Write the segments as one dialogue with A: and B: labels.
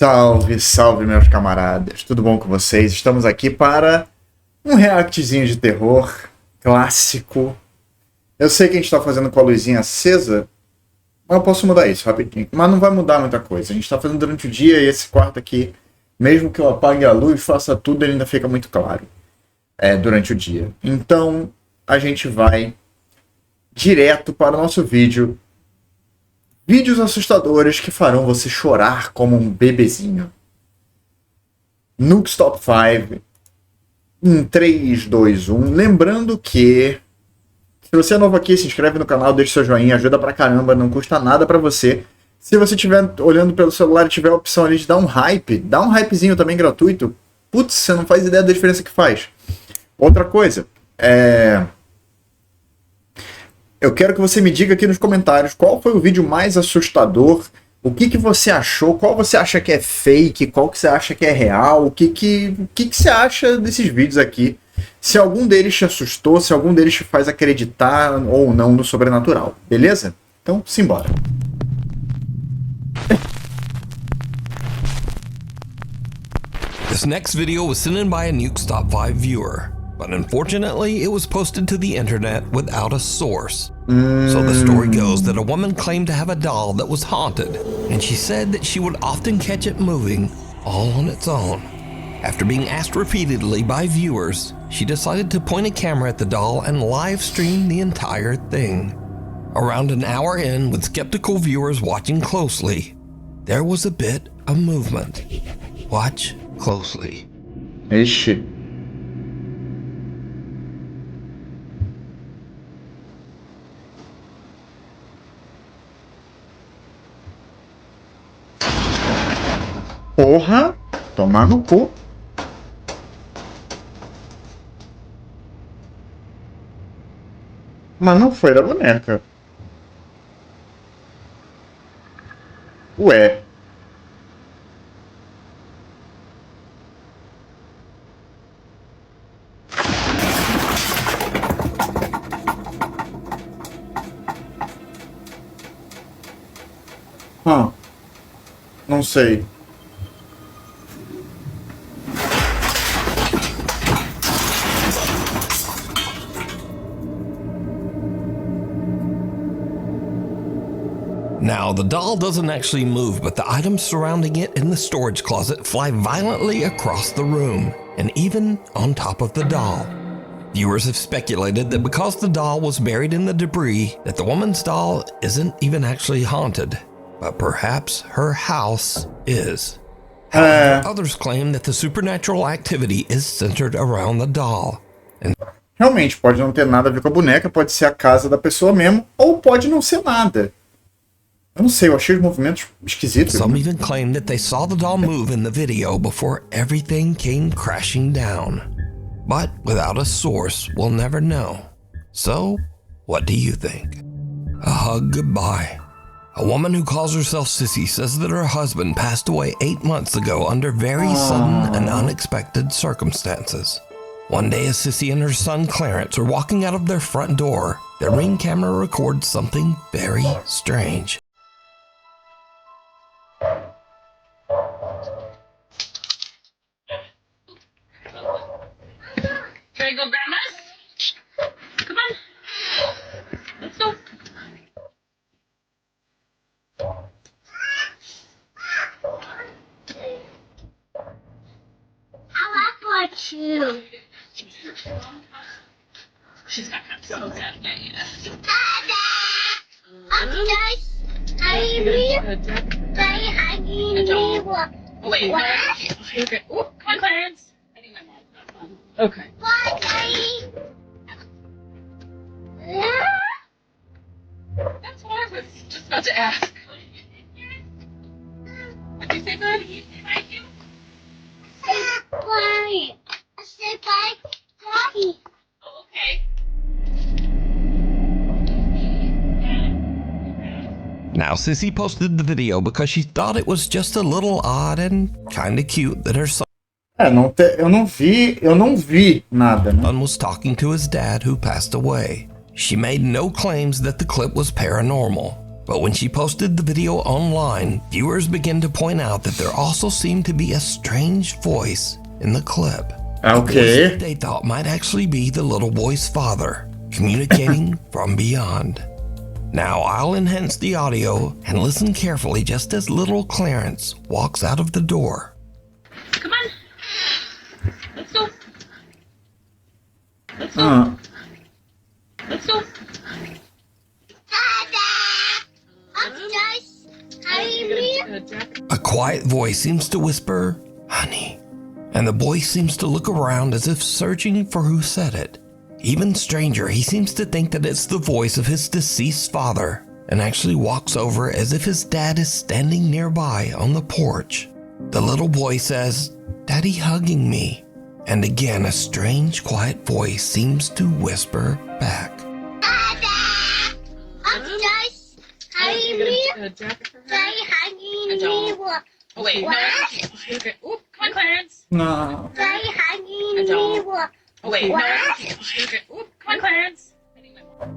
A: Salve, salve meus camaradas, tudo bom com vocês? Estamos aqui para um reactzinho de terror clássico. Eu sei que a gente está fazendo com a luzinha acesa, mas eu posso mudar isso rapidinho. Mas não vai mudar muita coisa, a gente está fazendo durante o dia e esse quarto aqui, mesmo que eu apague a luz, faça tudo, ele ainda fica muito claro durante o dia. Então a gente vai direto para o nosso vídeo. Vídeos assustadores que farão você chorar como um bebezinho. Nukes Top 5. Em 3, 2, 1. Lembrando que, se você é novo aqui, se inscreve no canal, deixa seu joinha, ajuda pra caramba, não custa nada pra você. Se você estiver olhando pelo celular e tiver a opção ali de dar um hype, dá um hypezinho também gratuito. Putz, você não faz ideia da diferença que faz. Outra coisa, eu quero que você me diga aqui nos comentários qual foi o vídeo mais assustador, o que você achou, qual você acha que é fake, qual que você acha que é real, o que você acha desses vídeos aqui, se algum deles te assustou, se algum deles te faz acreditar ou não no sobrenatural, beleza? Então, simbora.
B: This next video was sent in by a Nukes Top 5 viewer. But unfortunately, it was posted to the internet without a source. So the story goes that a woman claimed to have a doll that was haunted, and she said that she would often catch it moving all on its own. After being asked repeatedly by viewers, she decided to point a camera at the doll and live stream the entire thing. Around an hour in, with skeptical viewers watching closely, there was a bit of movement. Watch closely.
A: Ixi. Porra, tomar no cu. Mas não foi da boneca. Ué. Não sei.
B: Now, the doll doesn't actually move, but the items surrounding it in the storage closet fly violently across the room, and even on top of the doll. Viewers have speculated that because the doll was buried in the debris, that the woman's doll isn't even actually haunted, but perhaps her house is. However, others claim that the supernatural activity is centered around the doll. And
A: realmente, pode não ter nada a ver com a boneca, pode ser a casa da pessoa mesmo, ou pode não ser nada. Eu não sei, eu achei os movimentos esquisitos.
B: Some even claim that they saw the doll move in the video before everything came crashing down. But without a source, we'll never know. So, what do you think? A hug goodbye. A woman who calls herself Sissy says that her husband passed away 8 months ago under very sudden and unexpected circumstances. One day, as Sissy and her son Clarence are walking out of their front door, their Ring camera records something very strange.
C: Can I go grab us? Come on. Let's go.
D: I want you.
C: She's not gonna go that way. Wait, okay. Oh, come on, Clarence. I think my mom's not fun. Okay. That's what I was just about to ask. What'd you say, bud? Thank you.
D: Bye. I said bye, Daddy.
C: Oh, okay.
B: Now, Sissy posted the video because she thought it was just a little odd and kinda cute that her son
A: eu não vi nada, né?
B: was talking to his dad who passed away. She made no claims that the clip was paranormal, But when she posted the video online, viewers began to point out that there also seemed to be a strange voice in the clip. A voice that they thought might actually be the little boy's father, communicating from beyond. Now I'll enhance the audio and listen carefully just as little Clarence walks out of the door.
C: Come on. Let's go. Let's go. Let's go.
B: A quiet voice seems to whisper, "Honey," and the boy seems to look around as if searching for who said it. Even stranger, he seems to think that it's the voice of his deceased father and actually walks over as if his dad is standing nearby on the porch. The little boy says, "Daddy hugging me," and again a strange quiet voice seems to whisper back.
C: Oh wait, no. Okay. Oop, come on, Clarence.
A: No.
C: Oh wait, no. Okay. Oop, come on, Clarence.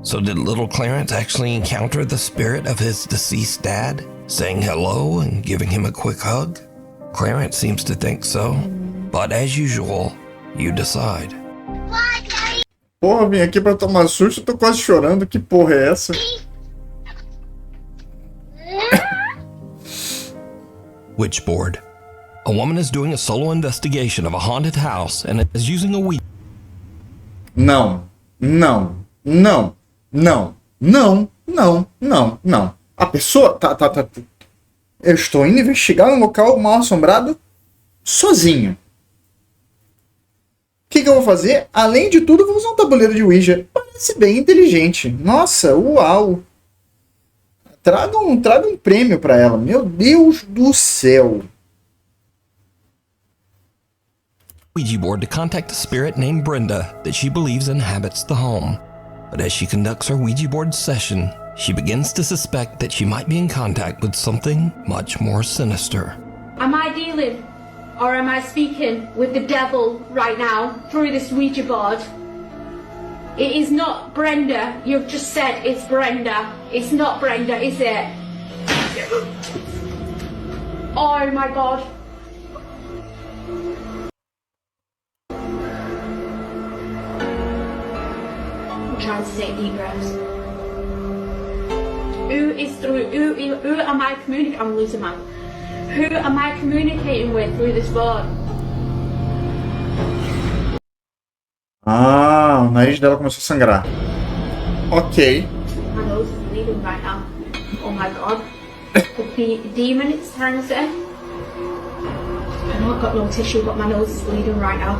B: So did little Clarence actually encounter the spirit of his deceased dad, saying hello and giving him a quick hug? Clarence seems to think so, but as usual, you decide.
A: Porra, vim aqui pra tomar susto, eu tô quase chorando, que porra é essa?
B: Witchboard. A woman is doing a solo investigation of a haunted house and is using a Ouija.
A: Não, não, não, não, não, não, não, não. A pessoa tá. Eu estou indo investigar um local mal assombrado sozinho. O que eu vou fazer? Além de tudo, vou usar um tabuleiro de Ouija. Parece bem inteligente. Nossa, uau. Traga um prêmio pra ela. Meu Deus do céu.
B: Ouija board to contact a spirit named Brenda that she believes inhabits the home. But as she conducts her Ouija board session, she begins to suspect that she might be in contact with something much more sinister.
E: Am I dealing or am I speaking with the devil right now through this Ouija board? It is not Brenda. You've just said it's Brenda. It's not Brenda, is it? Oh my God. I'm trying to take deep breaths. Who am I communicating? I'm losing my. Who am I communicating with through this board?
A: Ah, o nariz dela começou a sangrar. Ok.
E: My nose is bleeding right now. Oh my God. The demon, it's trying to say. I know I've got no tissue, but my nose is bleeding right now.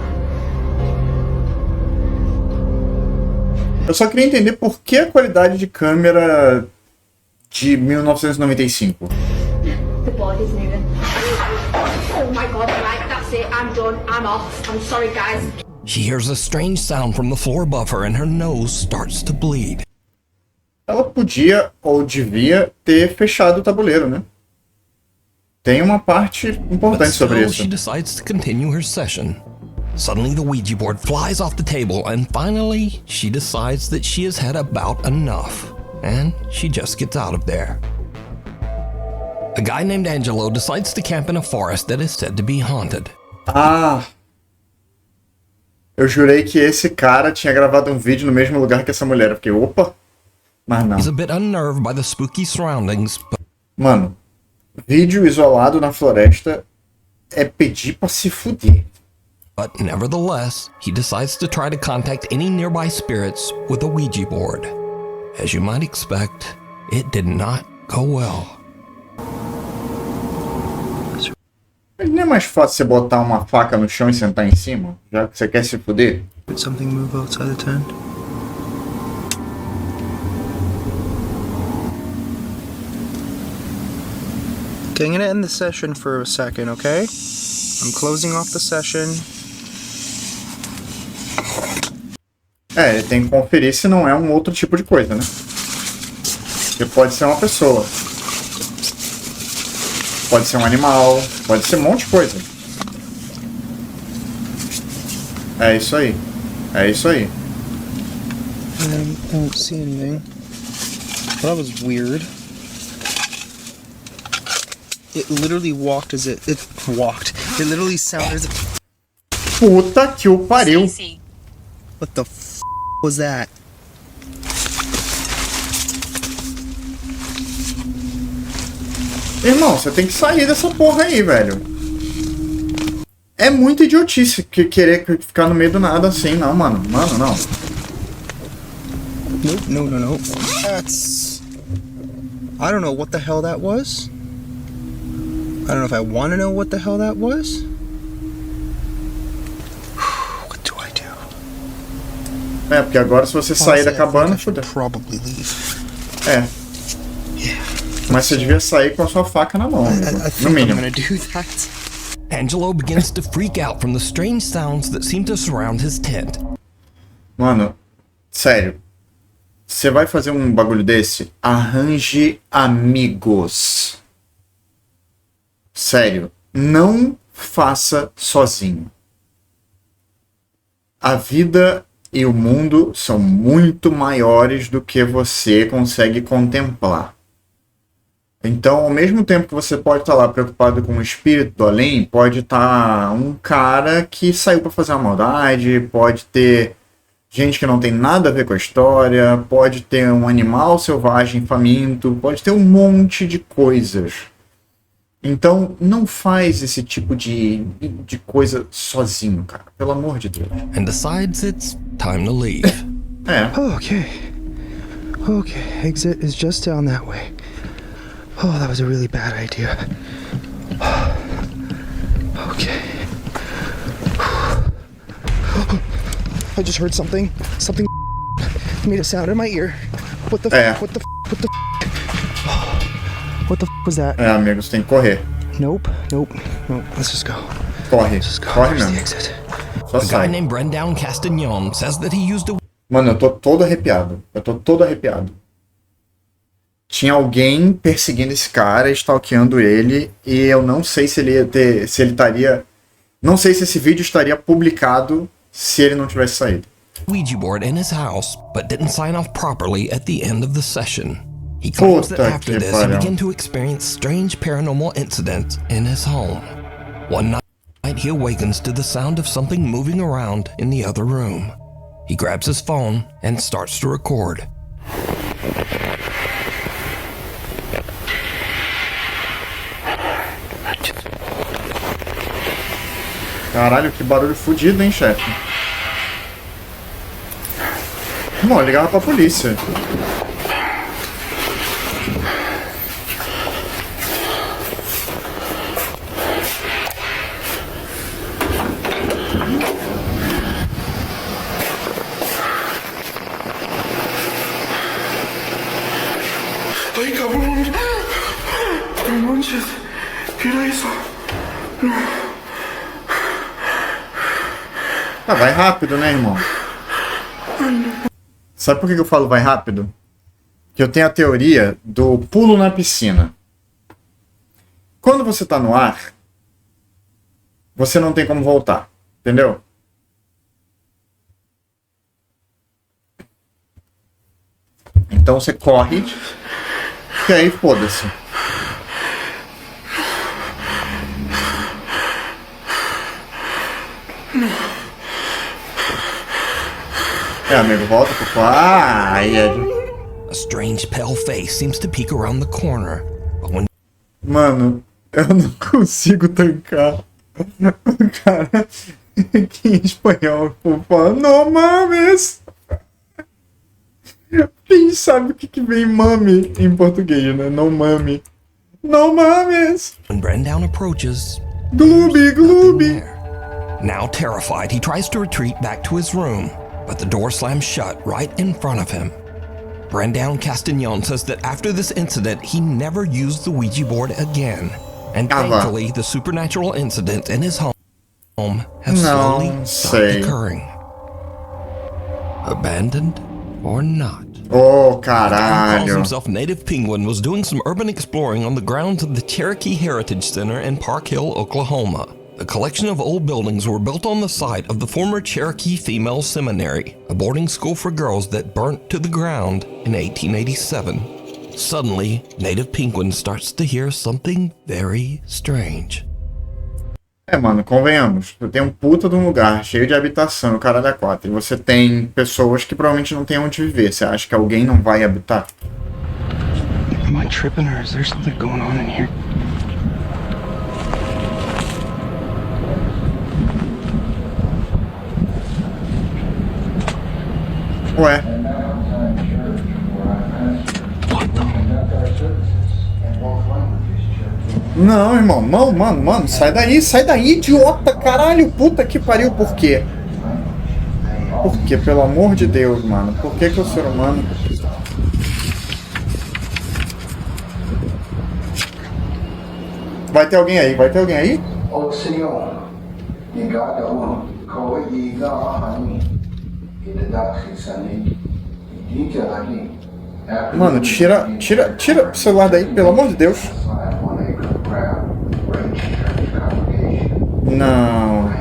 A: Eu só queria entender por que a qualidade de câmera de 1995.
E: The body's moving. Oh my God, right, that's it, I'm done, I'm off. I'm sorry, guys.
B: She hears a strange sound from the floor above her and her nose starts to bleed.
A: Ela podia ou devia ter fechado o tabuleiro, né? Tem uma parte importante sobre isso.
B: She decides to continue her session. Suddenly the Ouija board flies off the table and finally she decides that she has had about enough and she just gets out of there. A guy named Angelo decides to camp in a forest that is said to be haunted.
A: Ah! Eu jurei que esse cara tinha gravado um vídeo no mesmo lugar que essa mulher. Eu fiquei, opa! Mas não.
B: He's a bit unnerved by the spooky surroundings, but...
A: Mano, vídeo isolado na floresta é pedir pra se fuder.
B: But nevertheless, he decides to try to contact any nearby spirits with a Ouija board. As you might expect, it did not go well.
A: Não é mais fácil você botar uma faca no chão e sentar em cima? Já que você quer se fuder?
F: Did something move outside the tent? Okay, I'm gonna end the session for a second, okay? I'm closing off the session.
A: É, ele tem que conferir se não é um outro tipo de coisa, né? Porque pode ser uma pessoa. Pode ser um animal. Pode ser um monte de coisa. É isso aí. É isso aí.
F: I don't see anything. That was weird. It literally walked as it walked. It literally sounded as if...
A: Puta que o pariu.
F: What the f was that?
A: Irmão, você tem que sair dessa porra aí, velho. É muito idiotice que querer ficar no meio do nada assim, não, mano. Mano, não.
F: Nope, no. That's... I don't know what the hell that was. I don't know if I want to know what the hell that was. What do I do?
A: É, porque agora se você sair da cabana, fodeu.
F: Probably leave.
A: É. Mas você devia sair com a sua faca na mão, no mínimo.
B: Angelo begins to freak out from the strange sounds that seem to surround his tent.
A: Mano, sério. Você vai fazer um bagulho desse? Arranje amigos. Sério. Não faça sozinho. A vida e o mundo são muito maiores do que você consegue contemplar. Então, ao mesmo tempo que você pode estar lá preocupado com o espírito do além, pode estar um cara que saiu para fazer uma maldade, pode ter gente que não tem nada a ver com a história, pode ter um animal selvagem faminto, pode ter um monte de coisas. Então, não faz esse tipo de coisa sozinho, cara. Pelo amor de Deus.
B: And decides it's time to leave.
A: É.
F: Okay, exit is just down that way. Oh, that was a really bad idea. Okay. I just heard something. Something made a sound in my ear. What the
A: É.
F: What the was that?
A: É, amigos, tem que correr.
F: Nope. Let's just go.
A: Corre. Corre
F: Where's the
A: mesmo.
F: exit?
A: Só
B: A guy
A: sai.
B: named Brendan Castagnon says that he used a
A: Mano, eu tô todo arrepiado. Tinha alguém perseguindo esse cara, stalkeando ele, e eu não sei se ele estaria... Não sei se esse vídeo estaria publicado se ele não tivesse saído.
B: Ouija board in his house, but didn't sign off properly at the end of the session. He claims that
A: Puta
B: after
A: que
B: this, he
A: pariu.
B: began to experience strange paranormal incidents in his home. One night, he awakens to the sound of something moving around in the other room. He grabs his phone and starts to record.
A: Caralho, que barulho fudido, hein, chefe? Bom, eu ligava pra polícia.
G: Ai, cabrón. No manches. ¿Qué era eso?
A: Ah, vai rápido, né, irmão? Sabe por que eu falo vai rápido? Que eu tenho a teoria do pulo na piscina. Quando você tá no ar, você não tem como voltar, entendeu? Então você corre, e aí foda-se. É, amigo, volta pro... Ah, aí é...
B: A strange pale face seems to peek around the corner, but when
A: Mano, eu não consigo tancar o cara que em espanhol fala, não mames! Quem sabe o que vem mame em português, né? Não mame. Não mames!
B: Brendan approaches,
A: Glooby, glooby!
B: there. Now terrified, he tries to retreat back to his room, but the door slams shut right in front of him. Brendan Castagnon says that after this incident, he never used the Ouija board again. And thankfully, the supernatural incidents in his home have slowly stopped occurring. Abandoned or not?
A: Oh,
B: He calls
A: caralho.
B: himself Native Penguin was doing some urban exploring on the grounds of the Cherokee Heritage Center in Park Hill, Oklahoma. The collection of old buildings were built on the site of the former Cherokee Female Seminary, a boarding school for girls that burnt to the ground in 1887. Suddenly, Native Penguin starts to hear something very strange.
A: Mano, convenhamos. Tu tem um puta de um lugar cheio de habitação, o caralho é 4. E você tem pessoas que provavelmente não tem onde viver. Você acha que alguém não vai habitar?
F: Am I tripping or is there something going on in here?
A: Ué. Não, irmão. Mano. Sai daí, idiota. Caralho, puta que pariu. Por quê? Por quê? Pelo amor de Deus, mano. Por que o ser humano... Vai ter alguém aí? Mano, tira o celular daí, pelo amor de Deus. Não.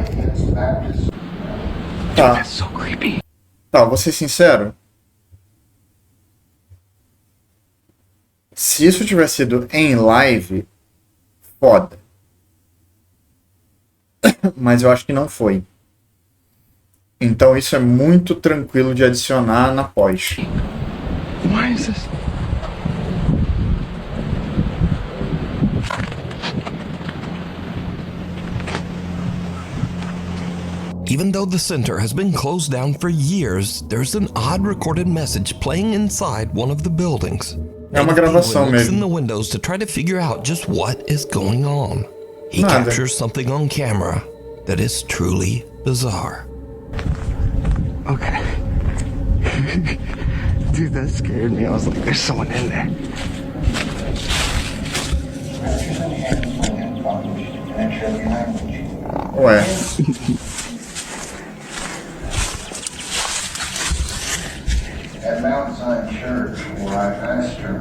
A: Tá, vou ser sincero. Se isso tivesse sido em live, foda. Mas eu acho que não foi. Então isso é muito tranquilo de adicionar na pós.
F: Why is this?
B: Even though the center has been closed down for years, there's an odd recorded message playing inside one of the buildings.
A: É uma gravação
B: Looks in
A: mesmo.
B: the windows to try to figure out just what is going on. He
A: Nada.
B: captures something on camera that is truly bizarre.
F: Okay. Dude, that scared me. I was like, there's someone in there.
A: Ué.
H: At Mount Zion Church, where I pastor,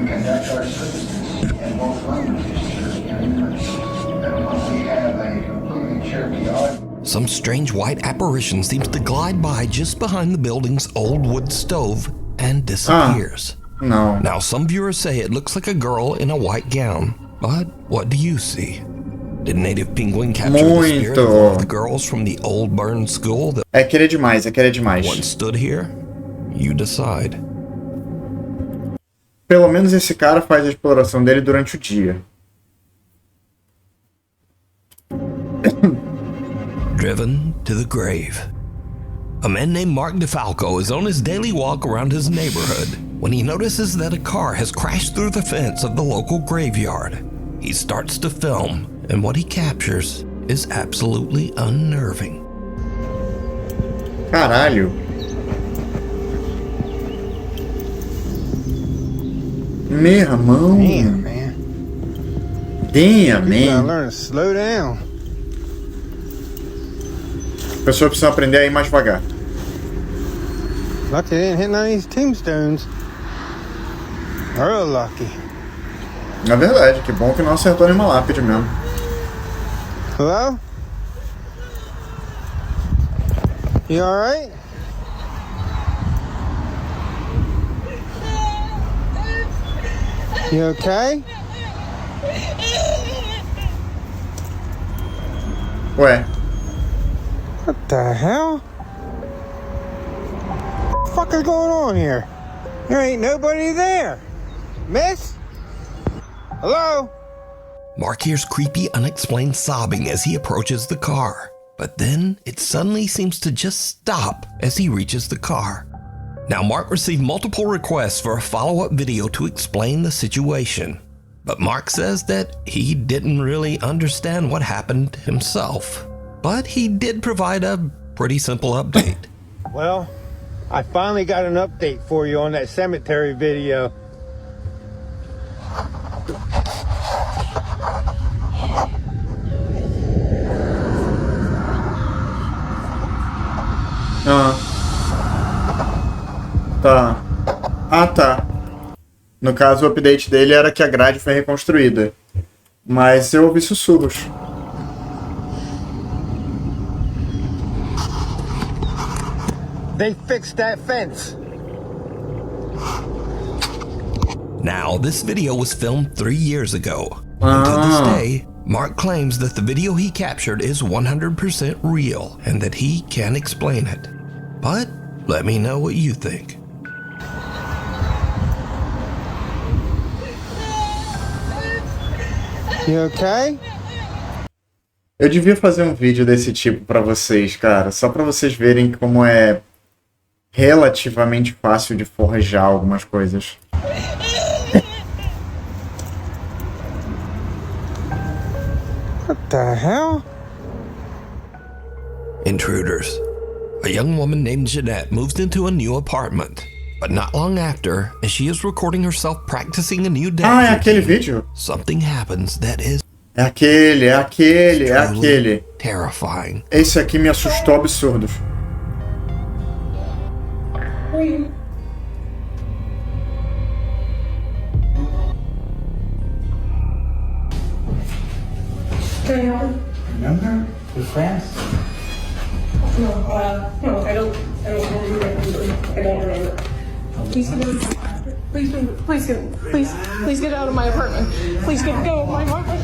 H: we conduct our services in both languages, Cherokee and English. And we have a completely Cherokee audience.
B: Some strange white apparition seems to glide by just behind the building's old wood stove and disappears.
A: Não.
B: Now, some viewers say it looks like a girl in a white gown, but what do you see? Did Native Penguin capture the spirit of one of the girls from the old burned school that
A: É querer demais, é querer demais.
B: once stood here? You decide.
A: Pelo menos esse cara faz a exploração dele durante o dia.
B: Driven to the grave. A man named Mark DeFalco is on his daily walk around his neighborhood when he notices that a car has crashed through the fence of the local graveyard. He starts to film, and what he captures is absolutely unnerving.
A: Caralho. Meu irmão.
F: Damn, man.
A: Damn,
F: You gotta
A: man.
F: learn to slow down.
A: A pessoa precisa aprender a ir mais devagar.
F: Lucky they didn't hit none of these tombstones. Real lucky.
A: Na verdade, que bom que não acertou nenhuma lápide mesmo.
F: Hello? You alright? You okay?
A: Ué,
F: What the hell? What the fuck is going on here? There ain't nobody there. Miss? Hello?
B: Mark hears creepy, unexplained sobbing as he approaches the car, but then it suddenly seems to just stop as he reaches the car. Now, Mark received multiple requests for a follow-up video to explain the situation, but Mark says that he didn't really understand what happened himself. But he did provide a pretty simple update.
I: Well, I finally got an update for you on that cemetery video.
A: Tá. Ah, tá. No caso, o update dele era que a grade foi reconstruída. Mas eu ouvi sussurros.
I: They fixed that fence.
B: Now, this video was filmed 3 years ago. And to this day, Mark claims that the video he captured is 100% real and that he can't explain it. But let me know what you think.
F: You okay?
A: Eu devia fazer um vídeo desse tipo pra vocês, cara, só pra vocês verem como é relativamente fácil de forjar algumas coisas.
F: What the hell?
B: Intruders. A young woman named Jeanette moves into a new apartment. But not long after, as she is recording herself practicing a new dance
A: Ah, é aquele
B: routine,
A: vídeo?
B: something happens that is
A: É aquele.
B: terrifying.
A: Esse aqui me assustou absurdos.
H: Remember? We're friends.
J: No, I don't remember. Please get out of my apartment. Please get out of my apartment.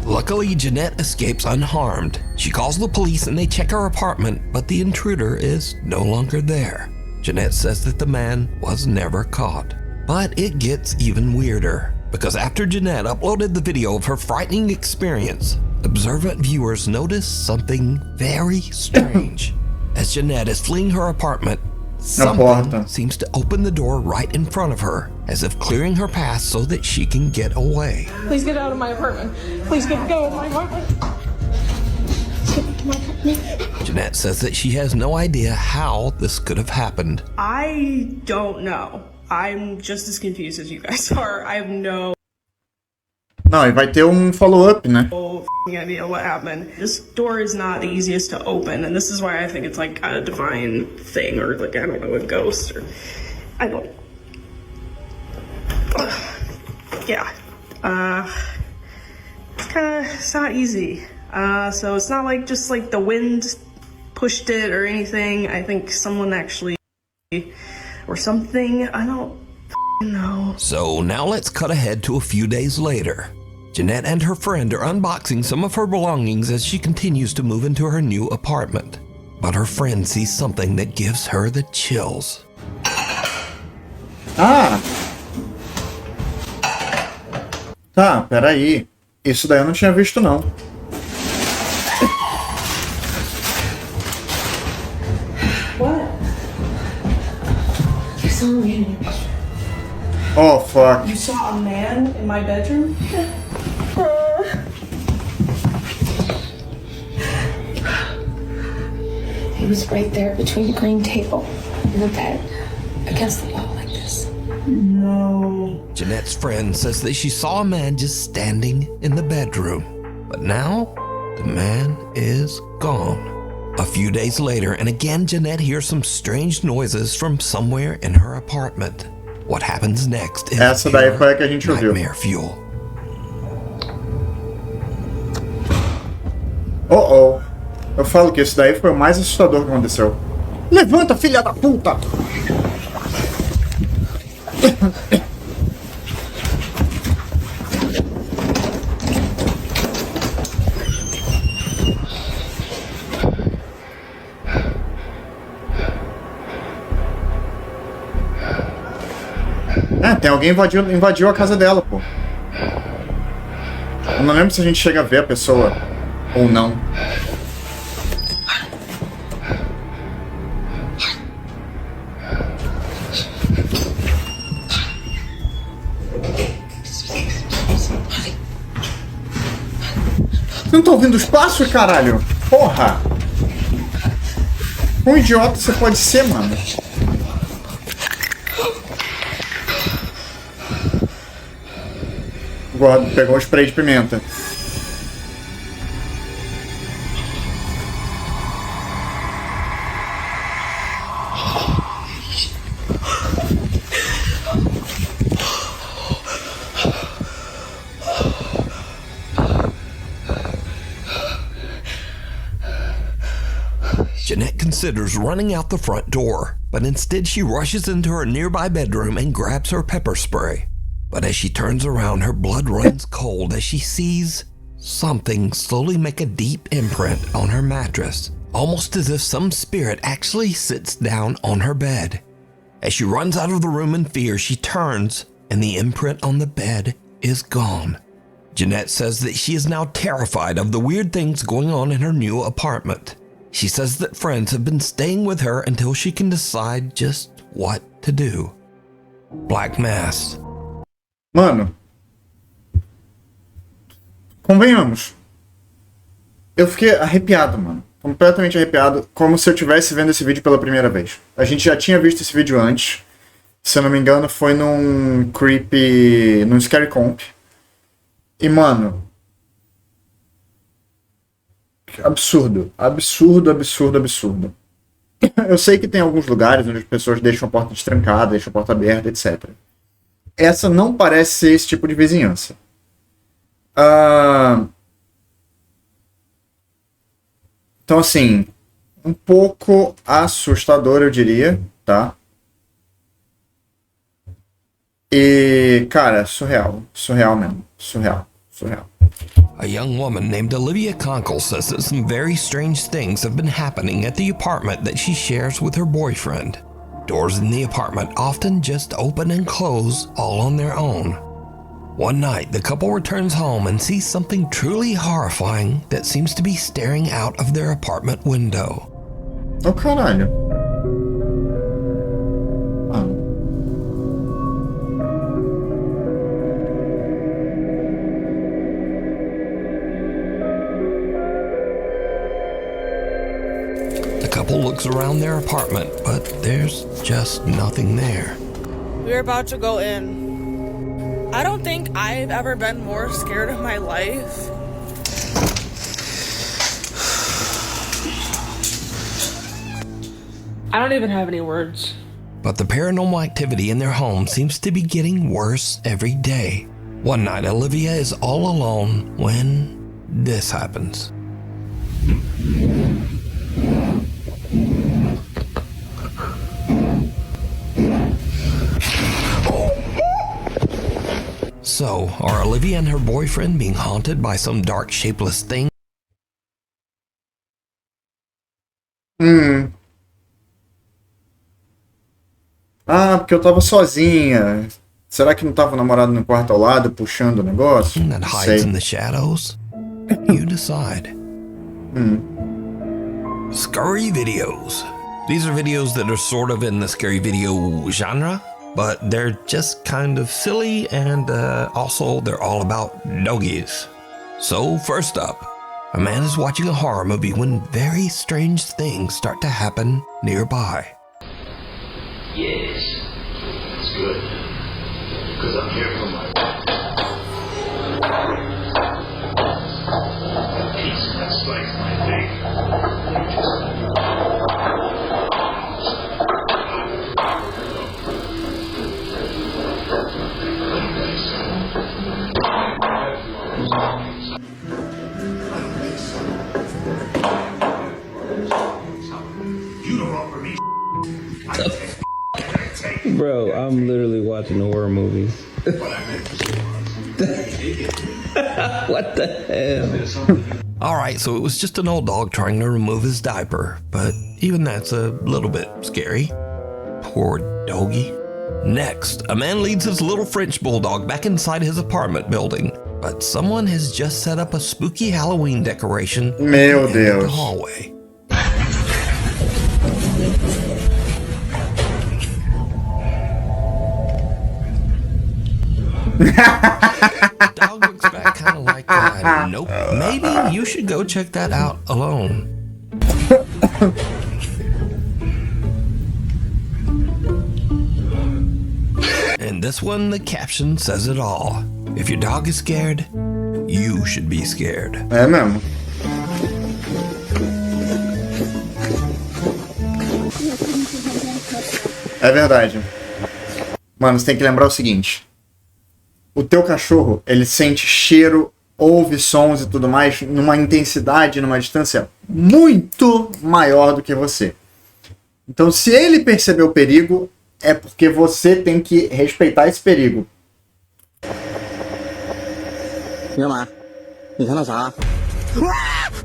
B: Luckily, Jeanette escapes unharmed. She calls the police and they check her apartment, but the intruder is no longer there. Jeanette says that the man was never caught. But it gets even weirder, because after Jeanette uploaded the video of her frightening experience, observant viewers notice something very strange. As Jeanette is fleeing her apartment, something seems to open the door right in front of her, as if clearing her path so that she can get away.
J: Please get out of my apartment. Please get out of my apartment.
B: Jeanette says that she has no idea how this could have happened.
J: I don't know. I'm just as confused as you guys are. I have no
A: Não, e vai ter follow-up, né?
J: idea what happened. This door is not the easiest to open, and this is why I think it's like a divine thing, or like, I don't know, a ghost, or I don't. Yeah. It's not easy. So it's not like just like the wind pushed it or anything. I think someone actually, or something, I don't know.
B: So now let's cut ahead to a few days later. Jeanette and her friend are unboxing some of her belongings as she continues to move into her new apartment. But her friend sees something that gives her the chills.
A: Ah! Tá, peraí. Isso daí eu não tinha visto, não.
J: What? You saw a man in your bedroom.
A: Oh, fuck.
J: You saw a man in my bedroom?
K: He was right there between the green table and the bed, against the wall like this.
J: No.
B: Jeanette's friend says that she saw a man just standing in the bedroom. But now, the man is gone. A few days later, and again Jeanette hears some strange noises from somewhere in her apartment. What happens next is
A: Essa daí foi a que a gente ouviu.
B: nightmare fuel.
A: Oh. Eu falo que isso daí foi o mais assustador que aconteceu. Levanta, filha da puta! Ah, tem alguém invadiu a casa dela, pô. Eu não lembro se a gente chega a ver a pessoa ou não. Você não tá ouvindo os passos, caralho? Porra! Quão idiota você pode ser, mano? O gordo pegou um spray de pimenta.
B: Jeanette can considers running out the front door, but instead she rushes into her nearby bedroom and grabs her pepper spray. But as she turns around, her blood runs cold as she sees something slowly make a deep imprint on her mattress, almost as if some spirit actually sits down on her bed. As she runs out of the room in fear, she turns, and the imprint on the bed is gone. Jeanette says that she is now terrified of the weird things going on in her new apartment. She says that friends have been staying with her until she can decide just what to do. Black Mass.
A: Mano, convenhamos. Eu fiquei arrepiado, mano. Completamente arrepiado, como se eu estivesse vendo esse vídeo pela primeira vez. A gente já tinha visto esse vídeo antes. Se eu não me engano, foi num num Scary Comp. E, mano, absurdo. Absurdo, absurdo, absurdo. Eu sei que tem alguns lugares onde as pessoas deixam a porta destrancada, deixam a porta aberta, etc. Essa não parece ser esse tipo de vizinhança. Então, assim, um pouco assustador, eu diria, tá? E, cara, surreal. Surreal mesmo. Surreal. Surreal.
B: A young woman named Olivia Conkle says that some very strange things have been happening at the apartment that she shares with her boyfriend. Doors in the apartment often just open and close all on their own. One night, the couple returns home and sees something truly horrifying that seems to be staring out of their apartment window.
A: Oh, caralho.
B: The couple looks around their apartment, but there's just nothing there.
L: We're about to go in. I don't think I've ever been more scared in my life. I don't even have any words.
B: But the paranormal activity in their home seems to be getting worse every day. One night, Olivia is all alone when this happens. So, are Olivia and her boyfriend being haunted by some dark, shapeless thing?
A: Ah, porque eu tava sozinha. Será que não tava o namorado no quarto ao lado puxando o negócio?
B: That hides in the shadows? You decide. Scary videos. These are videos that are sort of in the scary video genre, but they're just kind of silly, and also they're all about doggies. So first up, a man is watching a horror movie when very strange things start to happen nearby.
M: Yes, it's good, because I'm here for my piece that slice my You don't offer me
N: Bro, I'm literally watching a horror movie. What the hell?
B: Alright, so it was just an old dog trying to remove his diaper, but even that's a little bit scary. Poor doggy. Next, a man leads his little French bulldog back inside his apartment building, but someone has just set up a spooky Halloween decoration
A: Meu
B: in
A: Deus.
B: the hallway. Dog looks back kind of like, nope, maybe you should go check that out alone. And this one, the caption says it all. If your dog is scared, you should be scared.
A: É mesmo. É verdade. Mano, você tem que lembrar o seguinte. O teu cachorro, ele sente cheiro, ouve sons e tudo mais numa intensidade, numa distância muito maior do que você. Então, se ele perceber o perigo, é porque você tem que respeitar esse perigo.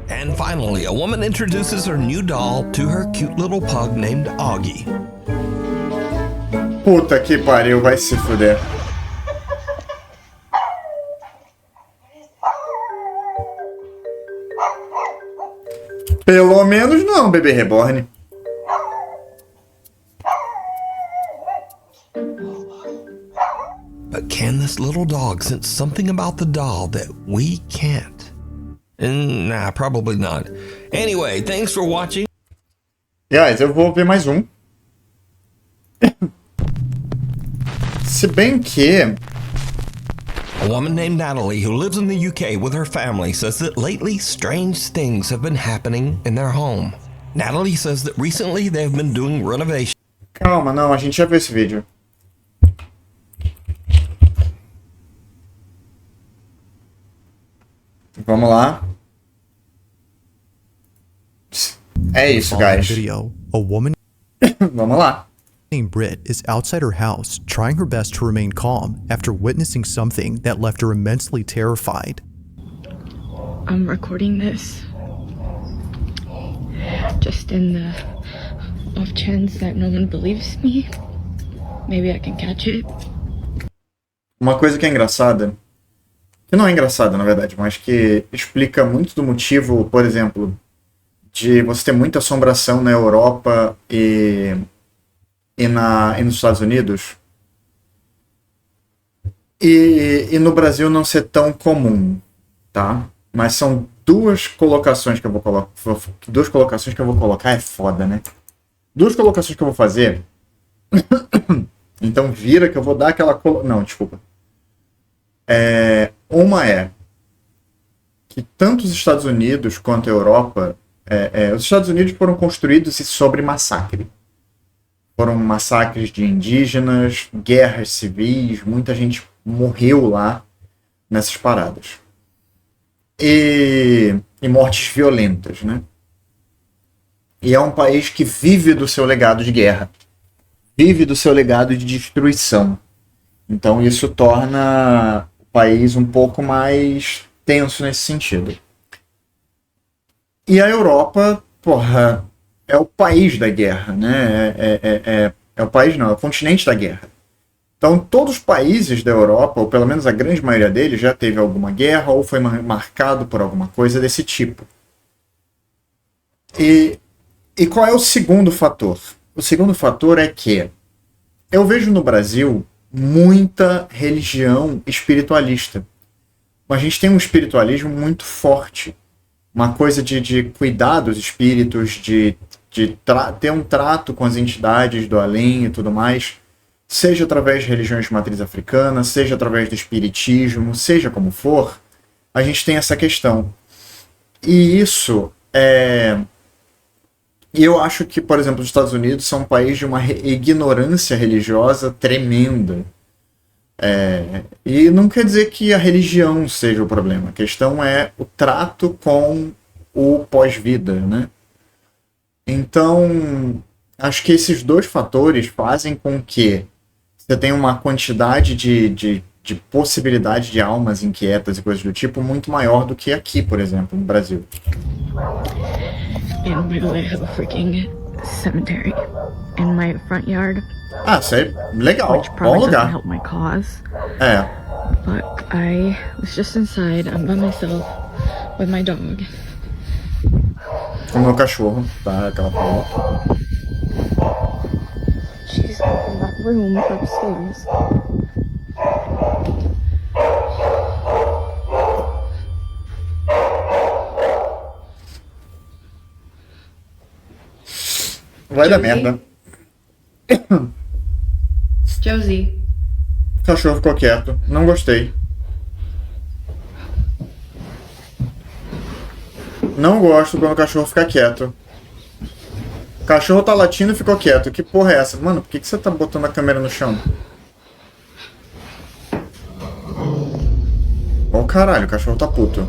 B: And finally, a woman introduces her new doll to her cute little pug named Augie.
A: Puta que pariu, vai se fuder. Pelo menos não, bebê reborn.
B: But can this little dog sense something about the doll that we can't? Nah, probably not. Anyway, thanks for watching.
A: Guys, eu vou ver mais um. Se bem que...
B: A woman named Natalie who lives in the UK with her family says that lately strange things have been happening in their home. Natalie says that recently they've been doing renovation.
A: Calma, não, a gente já viu esse vídeo. Vamos lá. É isso, guys.
O: Video, a woman
A: Vamos lá.
O: named Britt is outside her house trying her best to remain calm after witnessing something that left her immensely terrified.
K: I'm recording this just in the off chance that no one believes me. Maybe I can catch it.
A: Uma coisa que é engraçada, que não é engraçada na verdade, mas que explica muito do motivo, por exemplo, de você ter muita assombração na Europa e nos Estados Unidos e no Brasil não ser tão comum, tá? Mas são duas colocações que eu vou colocar. Duas colocações que eu vou colocar é foda, né? Duas colocações que eu vou fazer. Então vira que eu vou dar aquela... Não, desculpa. Uma é que tanto os Estados Unidos quanto a Europa... os Estados Unidos foram construídos sobre massacre. Foram massacres de indígenas, guerras civis, muita gente morreu lá nessas paradas. E mortes violentas, né? E é um país que vive do seu legado de guerra. Vive do seu legado de destruição. Então isso torna o país um pouco mais tenso nesse sentido. E a Europa, porra, é o país da guerra, né? É o país, não, é o continente da guerra. Então, todos os países da Europa, ou pelo menos a grande maioria deles, já teve alguma guerra ou foi marcado por alguma coisa desse tipo. E qual é o segundo fator? O segundo fator é que eu vejo no Brasil muita religião espiritualista. A gente tem um espiritualismo muito forte. Uma coisa de cuidar dos espíritos, de ter um trato com as entidades do além e tudo mais, seja através de religiões de matriz africana, seja através do espiritismo, seja como for, a gente tem essa questão. E isso E eu acho que, por exemplo, os Estados Unidos são um país de uma ignorância religiosa tremenda. E não quer dizer que a religião seja o problema. A questão é o trato com o pós-vida, né? Então, acho que esses dois fatores fazem com que você tenha uma quantidade de possibilidade de almas inquietas e coisas do tipo muito maior do que aqui, por exemplo, no Brasil.
K: And by the way, I have a freaking cemetery in my front yard.
A: Ah, isso é legal,
K: Which probably
A: bom lugar.
K: doesn't help my cause.
A: But
K: I was just inside. I'm by myself with my dog.
A: O meu cachorro, tá? Aquela fala.
K: She's in that room upstairs.
A: Vai dar merda.
K: Josie.
A: O cachorro ficou quieto. Não gostei. Não gosto quando o cachorro fica quieto. O cachorro tá latindo e ficou quieto. Que porra é essa? Mano, por que você tá botando a câmera no chão? Ô caralho, o cachorro tá puto.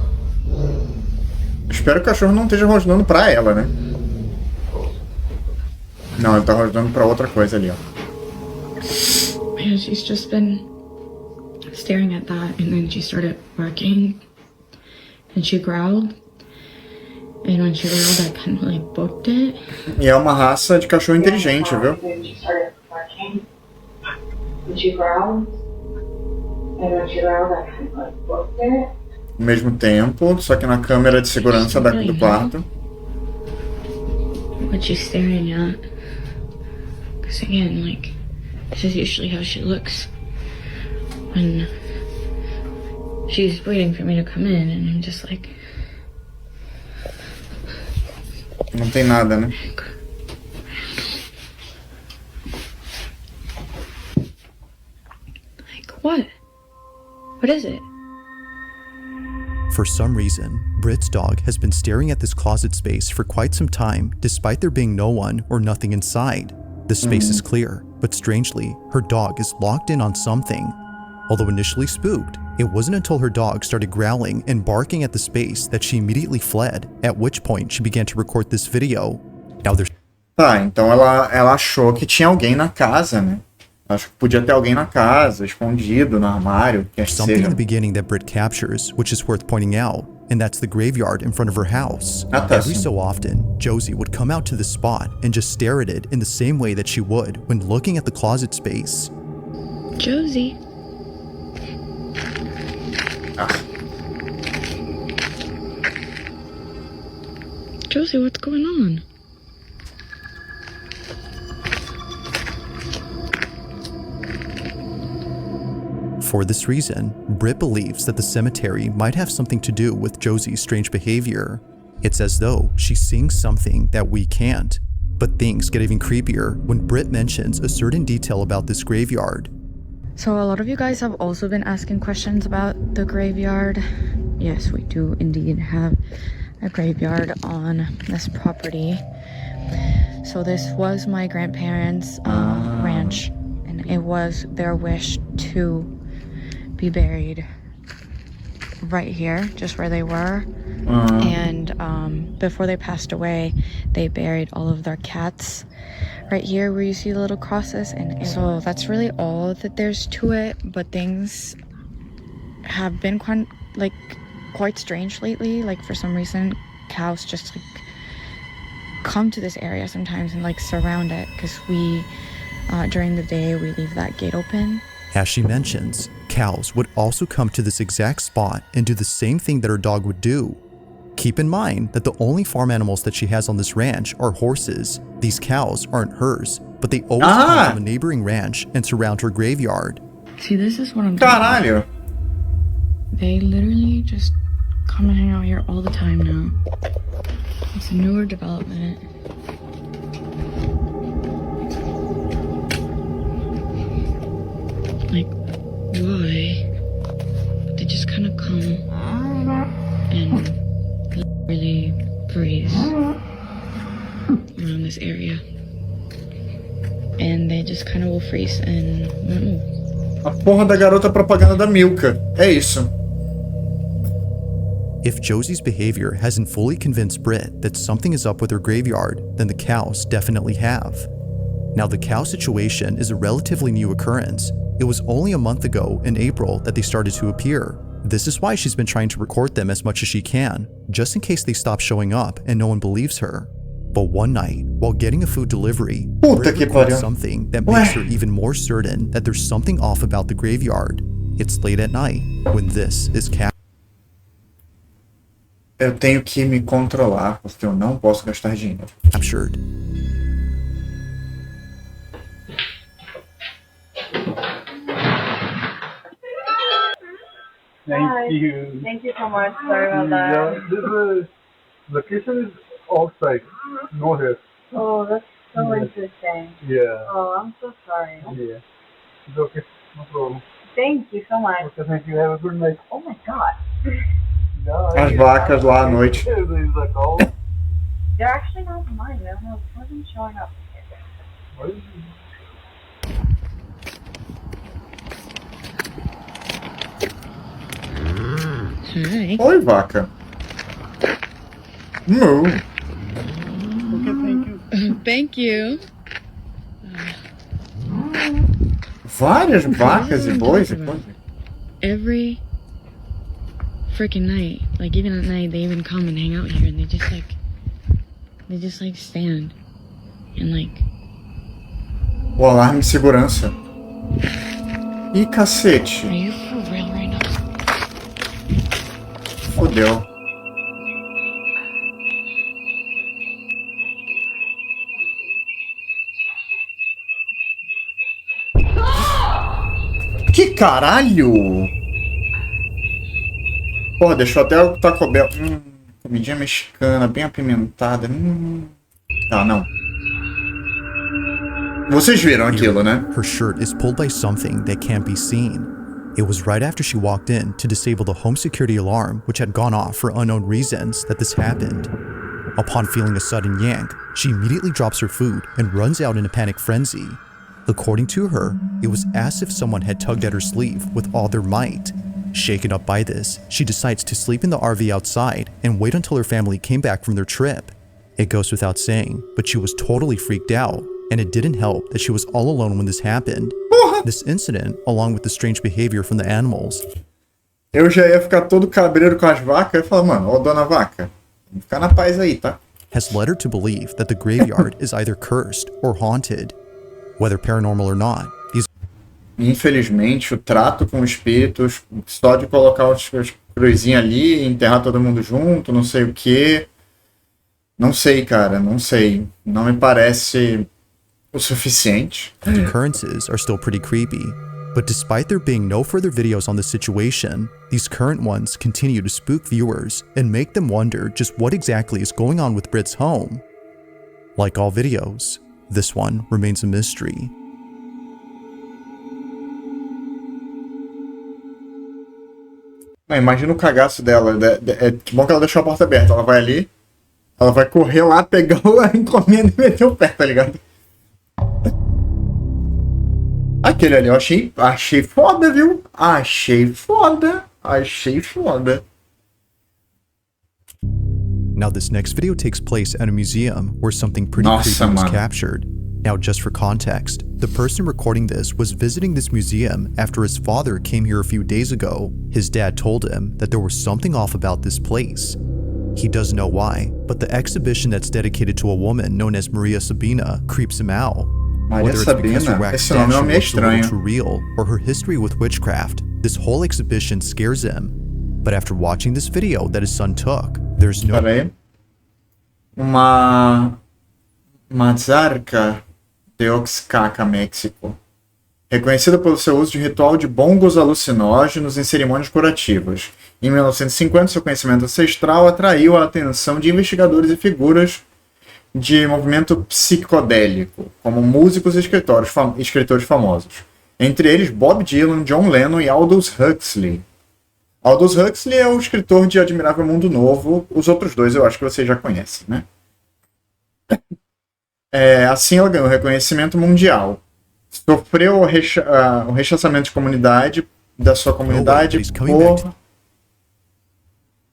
A: Espero que o cachorro não esteja rosnando pra ela, né? Não, ele tá rodando pra outra coisa ali, ó.
K: Yeah, she's just been staring at that, and then she started barking, and she growled, and when she growled, I kind of like booked it.
A: E é uma raça de cachorro inteligente, viu?
K: And she started barking, and she growled, and when she growled, I kind of like booked it.
A: Ao mesmo tempo, só que na câmera de segurança do quarto.
K: What she's staring at. Because again, like, this is usually how she looks when she's waiting for me to come in, and I'm just like...
A: Não tem nada, né?
K: Like, what? What is it?
O: For some reason, Britt's dog has been staring at this closet space for quite some time, despite there being no one or nothing inside. The space is clear, but strangely, her dog is locked in on something. Although initially spooked, it wasn't until her dog started growling and barking at the space that she immediately fled, at which point she began to record this video. Now there's...
A: Tá, então ela achou que tinha alguém na casa, né? Acho que podia ter alguém na casa, escondido, no armário, quer que
O: something
A: seja.
O: in the beginning that Britt captures, which is worth pointing out, and that's the graveyard in front of her house. Every so often, Josie would come out to the spot and just stare at it in the same way that she would when looking at the closet space.
K: Josie. Josie, what's going on?
O: For this reason, Britt believes that the cemetery might have something to do with Josie's strange behavior. It's as though she's seeing something that we can't. But things get even creepier when Britt mentions a certain detail about this graveyard.
K: So a lot of you guys have also been asking questions about the graveyard. Yes, we do indeed have a graveyard on this property. So this was my grandparents' ranch, and it was their wish to be buried right here, just where they were. And before they passed away, they buried all of their cats right here where you see the little crosses, and so that's really all that there's to it. But things have been quite strange lately. Like, for some reason, cows just like come to this area sometimes and like surround it, because we during the day we leave that gate open.
O: As she mentions, cows would also come to this exact spot and do the same thing that her dog would do. Keep in mind that the only farm animals that she has on this ranch are horses. These cows aren't hers, but they always come from a neighboring ranch and surround her graveyard.
K: See, this is what I'm talking about. They literally just come and hang out here all the time now. It's a newer development. Like, why? But they just kind of come and really breathe around this area. And they just kind of will freeze and won't move.
A: A porra da garota propaganda da Milka. É isso.
O: If Josie's behavior hasn't fully convinced Britt that something is up with her graveyard, then the cows definitely have. Now, the cow situation is a relatively new occurrence. It was only a month ago in April that they started to appear. This is why she's been trying to record them as much as she can, just in case they stop showing up and no one believes her. But one night, while getting a food delivery, Britt records something that makes her even more certain that there's something off about the graveyard. It's late at night when this is captured.
A: Eu tenho que me controlar, porque eu não posso gastar dinheiro.
O: Captured.
P: Thank you. Thank you so much. Sorry about that.
Q: Yeah, this location is outside, no here.
P: Oh, that's so interesting.
Q: Yeah.
P: Oh, I'm so sorry.
Q: Yeah. It's okay. No problem.
P: Thank you so much.
Q: Okay, thank you. Have a good night.
P: Oh my god.
A: As vacas lá à noite.
P: They're actually not mine. They're not wasn't showing up.
K: Hi.
A: Oi, vaca. Moo.
Q: Okay, thank you.
K: Thank you.
A: Várias vacas e bois e coisa.
K: Every freaking night, like even at night, they even come and hang out here, and they just like stand and like.
A: O alarme de segurança. Ih, cacete.
K: Are you for real right now?
A: Fodeu. Que caralho! Porra, deixou até o Taco Bell. Comidinha mexicana, bem apimentada. Tá, não. Vocês viram aquilo, né?
O: Her shirt is pulled by something that can't be seen. It was right after she walked in to disable the home security alarm, which had gone off for unknown reasons, that this happened. Upon feeling a sudden yank, she immediately drops her food and runs out in a panic frenzy. According to her, it was as if someone had tugged at her sleeve with all their might. Shaken up by this, she decides to sleep in the RV outside and wait until her family came back from their trip. It goes without saying, but she was totally freaked out, and it didn't help that she was all alone when this happened. This incident, along with the strange behavior from the animals.
A: Eu já ia ficar todo cabreiro com as vacas. Eu ia falar, mano, ó, dona vaca, vamos ficar na paz aí, tá?
O: Has led her to believe that the graveyard is either cursed or haunted. Whether paranormal or not, these...
A: Infelizmente, o trato com espíritos, só de colocar as cruzinhas ali, enterrar todo mundo junto, não sei o que. Não sei, cara, não sei. Não me parece o suficiente.
O: The occurrences are still pretty creepy, but despite there being no further videos on the situation, these current ones continue to spook viewers and make them wonder just what exactly is going on with Brit's home. Like all videos, this one remains a mystery.
A: Imagina o cagaço dela. É bom que ela deixou a porta aberta. Ela vai ali, ela vai correr lá, pegar a encomenda e meter o pé, tá ligado? Aquele ali eu achei foda, viu? Achei foda.
O: Now this next video takes place at a museum where something pretty creepy was captured. Now just for context, the person recording this was visiting this museum after his father came here a few days ago. His dad told him that there was something off about this place. He doesn't know why, but the exhibition that's dedicated to a woman known as Maria Sabina creeps him out. Whether it's because her wax statue looks a little too real or her history with witchcraft, this whole exhibition scares him. But after watching this video that his son took, there's no...
A: Uma Mazarca de Oaxaca, México. Reconhecida pelo seu uso de ritual de bongos alucinógenos em cerimônias curativas. Em 1950, seu conhecimento ancestral atraiu a atenção de investigadores e figuras de movimento psicodélico, como músicos e escritores famosos. Entre eles, Bob Dylan, John Lennon e Aldous Huxley. Aldous Huxley é o escritor de Admirável Mundo Novo. Os outros dois eu acho que vocês já conhecem, né? Assim ela ganhou reconhecimento mundial. Sofreu o rechaçamento da sua comunidade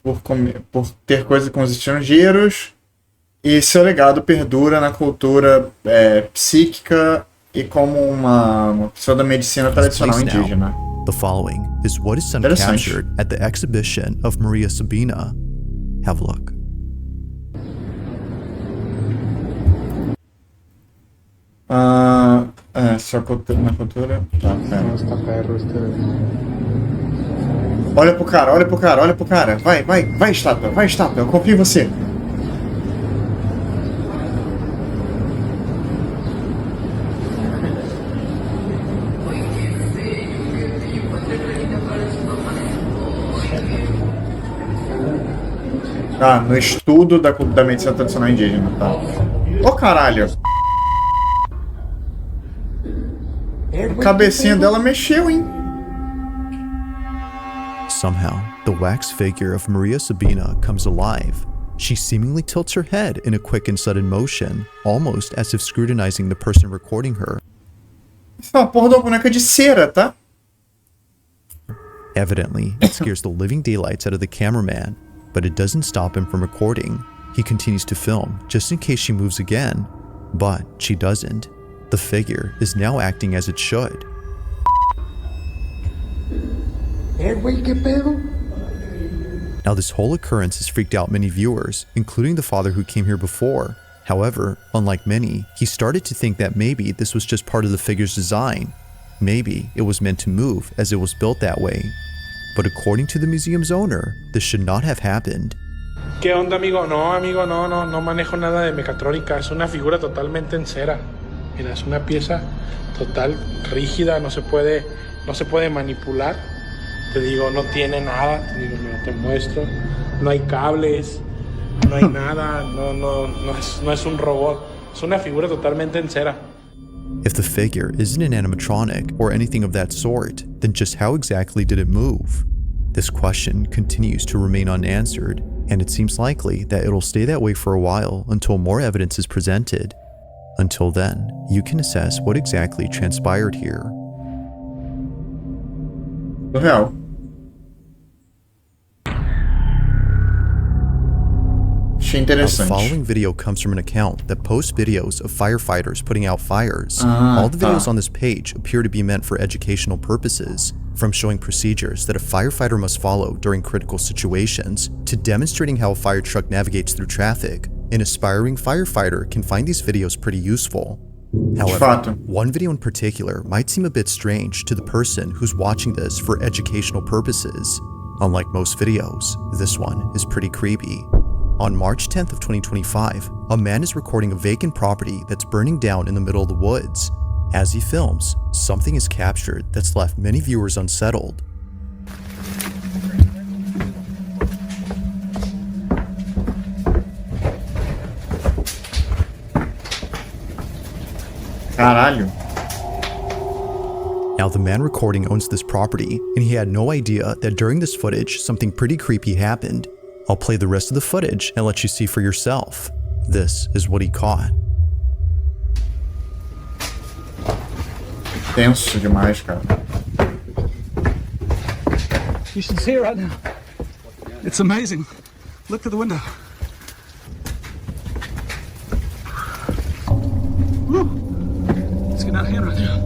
A: por ter coisas com os estrangeiros, e seu legado perdura na cultura psíquica e como uma pessoa da medicina tradicional indígena.
O: The following is what his son captured at the exhibition of Maria Sabina. Have a look.
A: Só na cultura. Tá, pera. Olha pro cara. Vai, estátua, eu confio em você. No estudo da medicina tradicional indígena, tá? Ô caralho! A cabecinha dela mexeu, hein?
O: Somehow, the wax figure of Maria Sabina comes alive. She seemingly tilts her head in a quick and sudden motion, almost as if scrutinizing the person recording her.
A: Isso é uma porra da boneca de cera, tá?
O: Evidently, it scares the living daylights out of the cameraman, but it doesn't stop him from recording. He continues to film, just in case she moves again. But she doesn't. The figure is now acting as it should.
G: güey, qué pedo.
O: Now this whole occurrence has freaked out many viewers, including the father who came here before. However, unlike many, he started to think that maybe this was just part of the figure's design. Maybe it was meant to move as it was built that way. But according to the museum's owner, this should not have happened.
R: ¿Qué onda, amigo? No, amigo, no manejo nada de mecatrónica. Es una figura totalmente en cera. Mira, es una pieza total, rígida, no se puede manipular. Te digo, no tiene nada. Te digo, mira, te muestro. No hay cables, no hay nada, no es un robot. Es una figura totalmente en cera.
O: If the figure isn't an animatronic or anything of that sort, then just how exactly did it move? This question continues to remain unanswered, and it seems likely that it'll stay that way for a while until more evidence is presented. Until then, you can assess what exactly transpired here.
A: Real. Achei
O: Now, the
A: interessante.
O: following video comes from an account that posts videos of firefighters putting out fires. All the videos on this page appear to be meant for educational purposes, from showing procedures that a firefighter must follow during critical situations, to demonstrating how a fire truck navigates through traffic. An aspiring firefighter can find these videos pretty useful. However, one video in particular might seem a bit strange to the person who's watching this for educational purposes. Unlike most videos, this one is pretty creepy. On March 10th of 2025, a man is recording a vacant property that's burning down in the middle of the woods. As he films, something is captured that's left many viewers unsettled.
A: Caralho.
O: Now, the man recording owns this property, and he had no idea that during this footage, something pretty creepy happened. I'll play the rest of the footage and let you see for yourself. This is what he caught.
A: Tenso demais, cara.
S: You should see it right now. It's amazing. Look through the window. Woo. It's getting out of hand right now.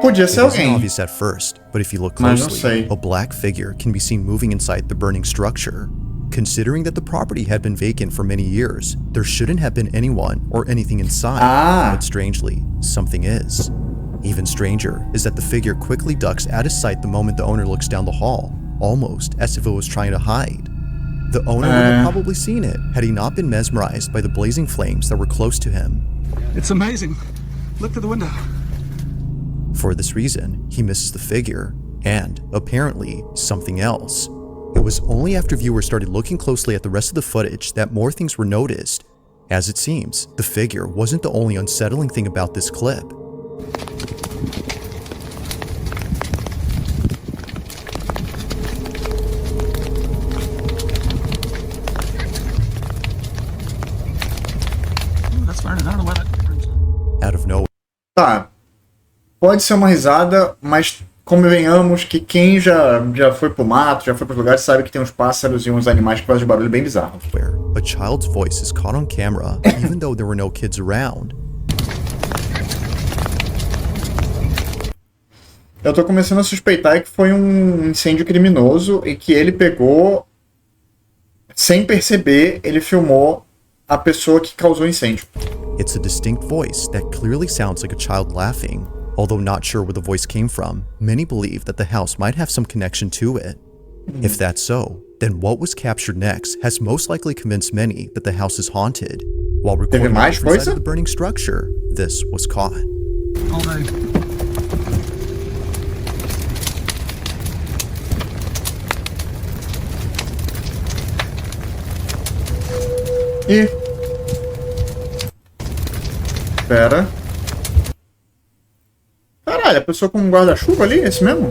A: Podia ser
O: It wasn't
A: alguém.
O: obvious at first, but if you look
A: Mas não
O: closely,
A: sei.
O: a black figure can be seen moving inside the burning structure. Considering that the property had been vacant for many years, there shouldn't have been anyone or anything inside. But strangely, something is. Even stranger is that the figure quickly ducks out of sight the moment the owner looks down the hall, almost as if it was trying to hide. The owner would have probably seen it had he not been mesmerized by the blazing flames that were close to him.
S: It's amazing. Look through the window.
O: For this reason, he misses the figure, and, apparently, something else. It was only after viewers started looking closely at the rest of the footage that more things were noticed. As it seems, the figure wasn't the only unsettling thing about this clip.
S: That's burning. I don't know why that.
O: Out of nowhere.
A: Tá. Pode ser uma risada, mas convenhamos que quem já foi pro mato, já foi pros lugares, sabe que tem uns pássaros e uns animais que fazem um barulho bem bizarro.
O: Where a child's voice is caught on camera, even though there were no kids around.
A: Eu tô começando a suspeitar que foi um incêndio criminoso e que ele pegou, sem perceber, ele filmou a pessoa que causou o incêndio.
O: It's a distinct voice that clearly sounds like a child laughing. Although not sure where the voice came from, many believe that the house might have some connection to it. If that's so, then what was captured next has most likely convinced many that the house is haunted. While recording on the different side of the burning structure, this was caught.
S: All day.
A: E... Pera. Caralho, a pessoa com um guarda-chuva ali? Esse mesmo?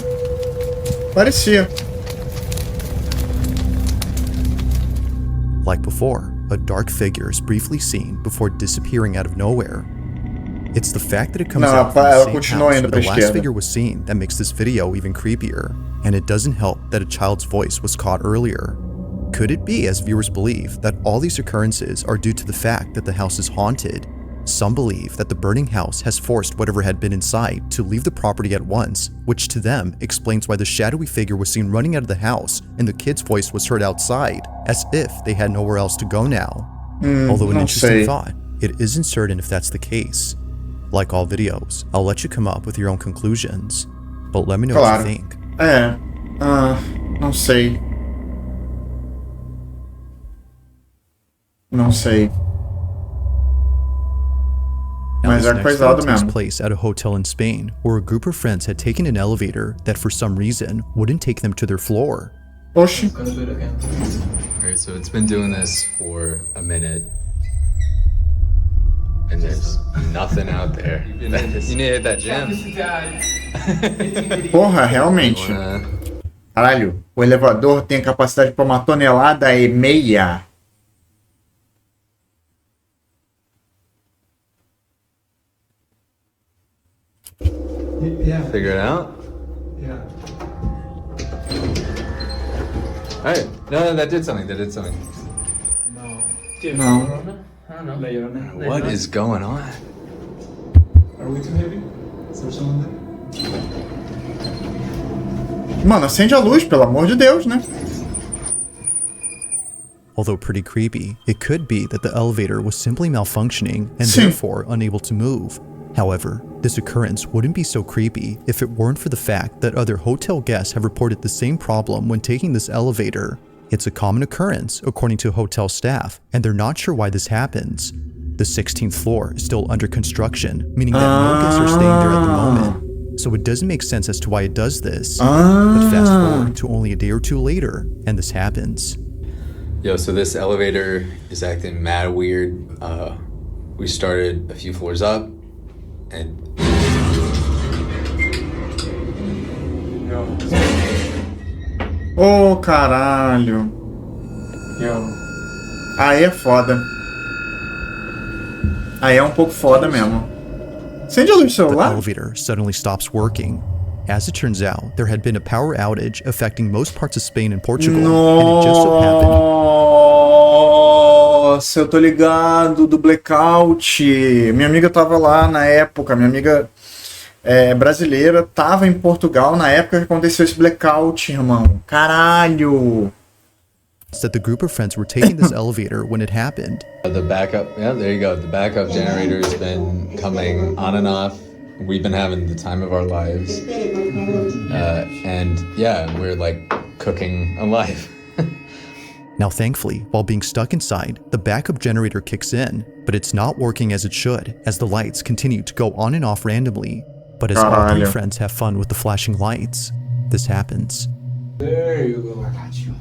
A: Parecia.
O: Like before, a dark figure is briefly seen before disappearing out of nowhere. It's the fact that it comes
A: Não,
O: out from
A: ela
O: the same
A: continua
O: house
A: indo
O: where
A: pra
O: the last
A: esquerda.
O: figure was seen that makes this video even creepier. And it doesn't help that a child's voice was caught earlier. Could it be, as viewers believe, that all these occurrences are due to the fact that the house is haunted? Some believe that the burning house has forced whatever had been inside to leave the property at once, which to them explains why the shadowy figure was seen running out of the house and the kid's voice was heard outside, as if they had nowhere else to go now. Although an interesting thought, it isn't certain if that's the case. Like all videos, I'll let you come up with your own conclusions, but let me know what you think.
A: Não sei. Não sei.
O: Now,
A: Mas
O: this
A: é
O: next
A: coisado
O: video takes
A: mesmo.
O: place at a hotel in Spain, where a group of friends had taken an elevator that for some reason wouldn't take them to their floor.
A: Oxi.
T: Alright, so it's been doing this for a minute. And there's nothing out there. You need to hit that gym.
A: Porra, realmente. Caralho, o elevador tem capacidade para 1,5 toneladas.
T: Yeah. Figure it out?
Q: Yeah.
T: Alright. No, that did something. That did something.
Q: No.
A: Não.
Q: I don't know.
T: What is going on?
Q: Are we too heavy? Is there someone there?
A: Mano, acende a luz, pelo amor de Deus, né?
O: Although pretty creepy, it could be that the elevator was simply malfunctioning and therefore unable to move. However, this occurrence wouldn't be so creepy if it weren't for the fact that other hotel guests have reported the same problem when taking this elevator. It's a common occurrence, according to hotel staff, and they're not sure why this happens. The 16th floor is still under construction, meaning that no guests are staying there at the moment. So it doesn't make sense as to why it does this. But fast forward to only a day or two later, and this happens.
T: Yo, so this elevator is acting mad weird. We started a few floors up, and
A: Ô, caralho. Aí é foda. Aí é um pouco foda mesmo. Acende a luz do
O: The
A: celular.
O: elevator suddenly stops working. As it turns out, there had been a power outage affecting most parts of Spain and Portugal, and it just so happened.
A: Nossa, eu tô ligado do blackout. Minha amiga tava lá na época, minha amiga brasileira tava em Portugal na época que aconteceu esse blackout, irmão. Caralho.
O: That the group of friends were taking this elevator when it happened.
T: the backup, yeah, there you go. The backup generator has been coming on and off. We've been having the time of our lives. And yeah, we're like cooking alive.
O: Now thankfully, while being stuck inside, the backup generator kicks in, but it's not working as it should, as the lights continue to go on and off randomly. But as all three friends have fun with the flashing lights, this happens.
T: There you go. I got you.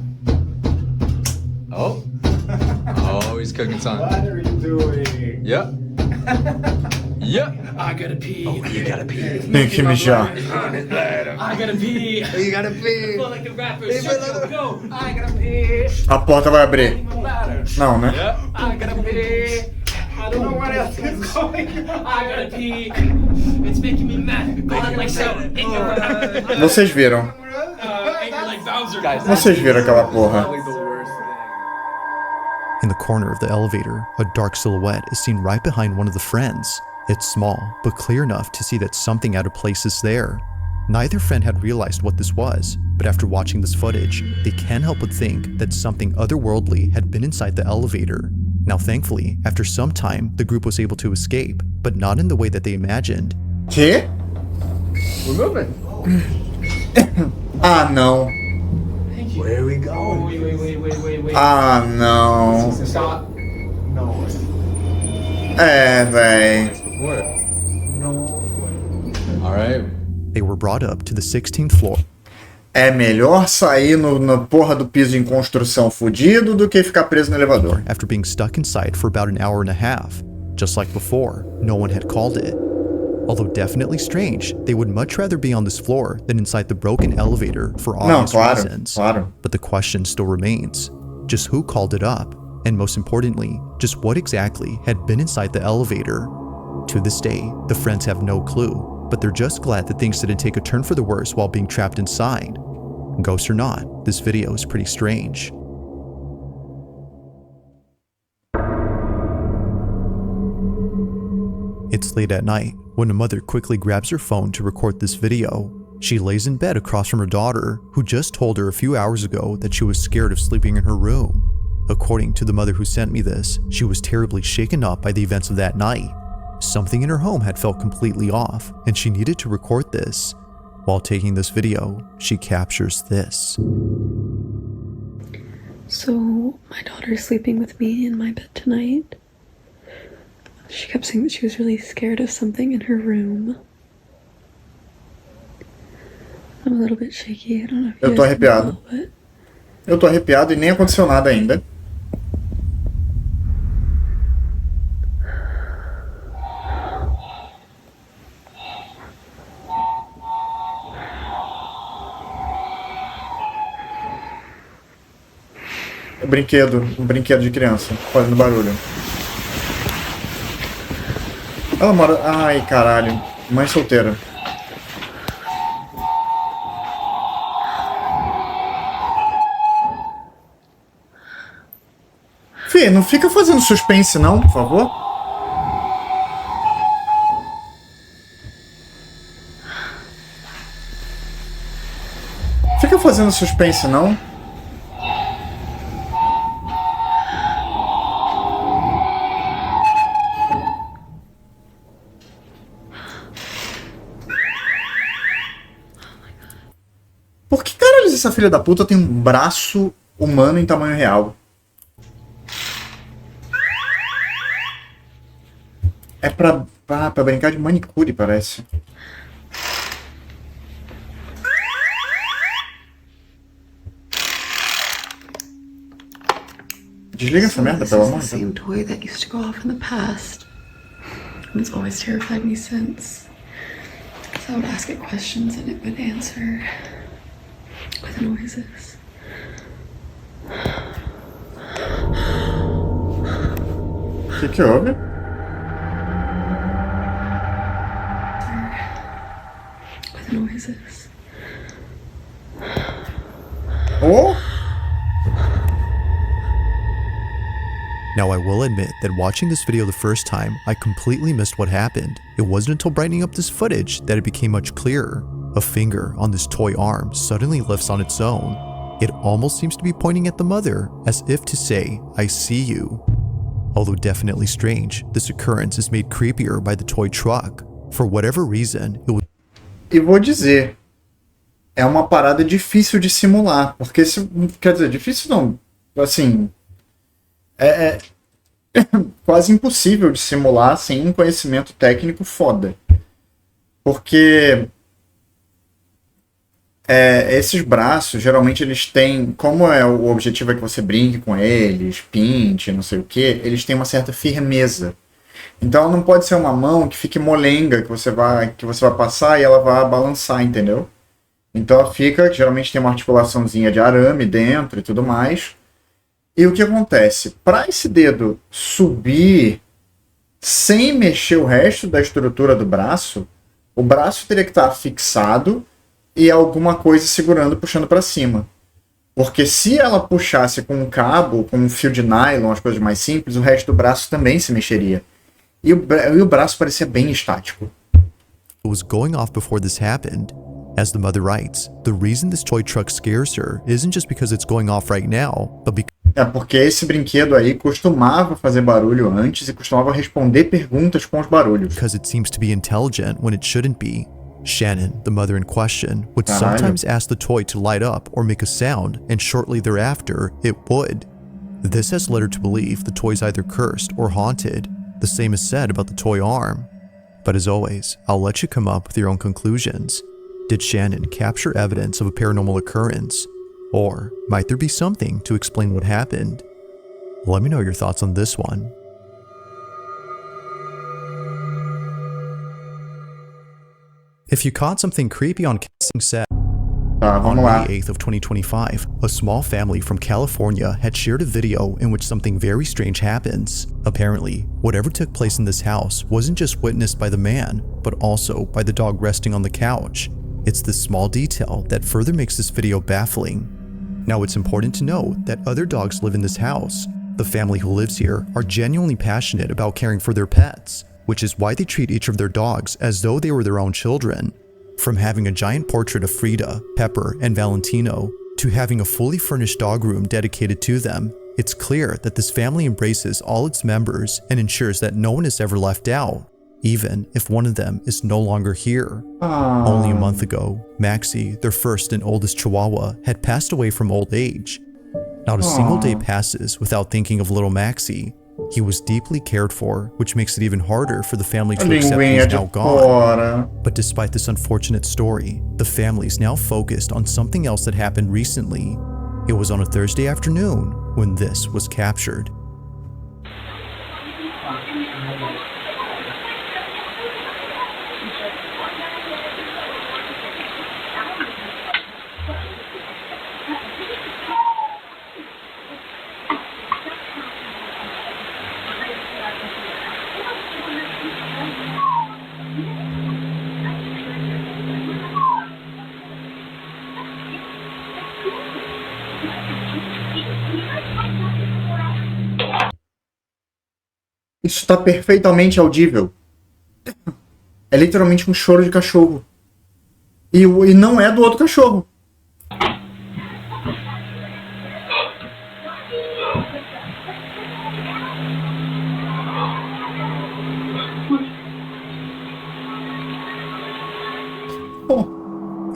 T: Oh. Oh, he's cooking something.
Q: What are you doing?
T: Yep. Yep.
M: I gotta pee.
T: Oh, you gotta pee.
A: Tem que mijar.
M: I gotta pee.
T: You gotta pee.
M: I feel like the rappers. Go. I gotta pee.
A: A porta vai abrir. Não, né?
T: Yep.
M: I gotta pee. I don't know what else is going on. I gotta pee. It's making me mad. Go on like so.
A: Vocês viram.
M: Like Bowser.
A: Vocês viram aquela porra.
O: In the corner of the elevator, a dark silhouette is seen right behind one of the friends. It's small, but clear enough to see that something out of place is there. Neither friend had realized what this was, but after watching this footage, they can't help but think that something otherworldly had been inside the elevator. Now thankfully, after some time, the group was able to escape, but not in the way that they imagined.
A: Que?
T: We're moving.
A: Ah, não.
T: Where are we going?
M: Wait.
A: Ah, não.
M: Stop. No.
A: Véi.
T: No. All right.
O: They were brought up to the 16th floor.
A: É melhor sair na porra do piso em construção fudido do que ficar preso no elevador.
O: After being stuck inside for about an hour and a half. Just like before, no one had called it. Although definitely strange, they would much rather be on this floor than inside the broken elevator for obvious reasons.
A: Claro.
O: But the question still remains, just who called it up? And most importantly, just what exactly had been inside the elevator? To this day, the friends have no clue, but they're just glad that things didn't take a turn for the worse while being trapped inside. Ghost or not, this video is pretty strange. It's late at night when a mother quickly grabs her phone to record this video. She lays in bed across from her daughter, who just told her a few hours ago that she was scared of sleeping in her room. According to the mother who sent me this, she was terribly shaken up by the events of that night. Something in her home had felt completely off, and she needed to record this. While taking this video, she captures this.
U: So, my daughter's sleeping with me in my bed tonight. She kept saying that she was really scared of something in her room. I'm a little bit shaky. I don't know if you
A: Eu tô
U: guys can
A: arrepiado.
U: tell, but...
A: Eu tô arrepiado e nem aconteceu nada ainda. Um brinquedo de criança, fazendo barulho. Ela mora... Ai, caralho. Mãe solteira. Fê, não fica fazendo suspense não, por favor. Fica fazendo suspense não. Por que caralho essa filha da puta tem um braço humano em tamanho real? É pra brincar de manicure, parece. Desliga essa merda, pelo amor de Deus.
U: Same toy that used to go off in the past. And it's always terrified me since. So I would ask it questions and it would answer with noises.
A: O que houve?
U: With noises.
A: Oh!
O: Now I will admit that watching this video the first time, I completely missed what happened. It wasn't until brightening up this footage that it became much clearer. A finger on this toy arm suddenly lifts on its own. It almost seems to be pointing at the mother, as if to say, I see you. Although definitely strange, this occurrence is made creepier by the toy truck. For whatever reason, it was...
A: E vou dizer, é uma parada difícil de simular, porque quer dizer, difícil não, assim, é quase impossível de simular sem um conhecimento técnico foda. Porque esses braços, geralmente eles têm, como o objetivo é que você brinque com eles, pinte, não sei o que, eles têm uma certa firmeza. Então não pode ser uma mão que fique molenga, que você vai passar e ela vai balançar, entendeu? Então ela fica, geralmente tem uma articulaçãozinha de arame dentro e tudo mais. E o que acontece? Para esse dedo subir sem mexer o resto da estrutura do braço, o braço teria que estar fixado e alguma coisa segurando, puxando para cima. Porque se ela puxasse com um cabo, com um fio de nylon, as coisas mais simples, o resto do braço também se mexeria. E o braço parecia bem estático.
O: It was going off before this happened. As the mother writes, the reason this toy truck scares her isn't just because it's going off right now, but because...
A: É porque esse brinquedo aí costumava fazer barulho antes e costumava responder perguntas com os barulhos.
O: Because it seems to be intelligent when it shouldn't be. Shannon, the mother in question, would sometimes ask the toy to light up or make a sound, and shortly thereafter, it would. This has led her to believe the toy's either cursed or haunted. The same is said about the toy arm. But as always, I'll let you come up with your own conclusions. Did Shannon capture evidence of a paranormal occurrence? Or might there be something to explain what happened? Let me know your thoughts on this one. If you caught something creepy on casting set,
A: vamos
O: On
A: lá.
O: May 8th of 2025, a small family from California had shared a video in which something very strange happens. Apparently, whatever took place in this house wasn't just witnessed by the man, but also by the dog resting on the couch. It's this small detail that further makes this video baffling. Now, it's important to note that other dogs live in this house. The family who lives here are genuinely passionate about caring for their pets, which is why they treat each of their dogs as though they were their own children. From having a giant portrait of Frida, Pepper, and Valentino, to having a fully furnished dog room dedicated to them, it's clear that this family embraces all its members and ensures that no one is ever left out, even if one of them is no longer here. Only a month ago, Maxie, their first and oldest Chihuahua, had passed away from old age. Not a single day passes without thinking of little Maxie. He was deeply cared for, which makes it even harder for the family to accept he's now gone. But despite this unfortunate story, the family is now focused on something else that happened recently. It was on a Thursday afternoon when this was captured.
A: Isso tá perfeitamente audível. É literalmente um choro de cachorro. E não é do outro cachorro.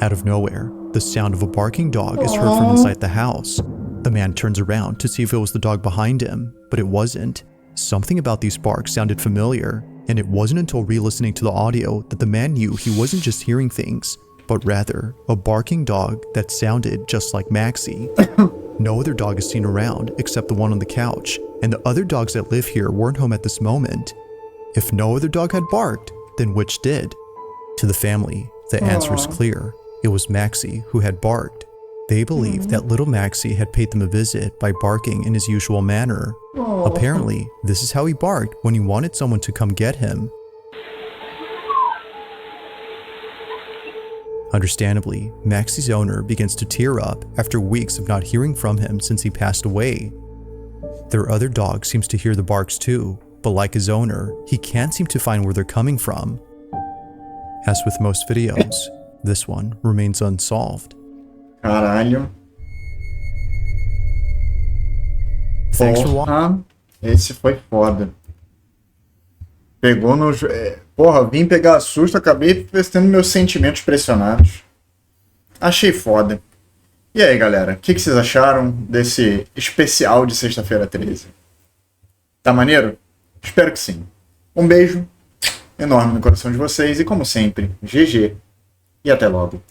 O: Out of nowhere, the sound of a barking dog is heard from inside the house. The man turns around to see if it was the dog behind him, but it wasn't. Something about these barks sounded familiar, and it wasn't until re-listening to the audio that the man knew he wasn't just hearing things, but rather a barking dog that sounded just like Maxie. No other dog is seen around except the one on the couch, and the other dogs that live here weren't home at this moment. If no other dog had barked, then which did? To the family, the answer is clear. It was Maxie who had barked. They believed that little Maxie had paid them a visit by barking in his usual manner. Apparently, this is how he barked when he wanted someone to come get him. Understandably, Maxie's owner begins to tear up after weeks of not hearing from him since he passed away. Their other dog seems to hear the barks too, but like his owner, he can't seem to find where they're coming from. As with most videos, this one remains unsolved.
A: Caralho.
O: Thanks for watching.
A: Esse foi foda. Pegou nos... Porra, vim pegar susto, acabei tendo meus sentimentos pressionados. Achei foda. E aí, galera, o que vocês acharam desse especial de sexta-feira 13? Tá maneiro? Espero que sim. Um beijo enorme no coração de vocês e, como sempre, GG. E até logo.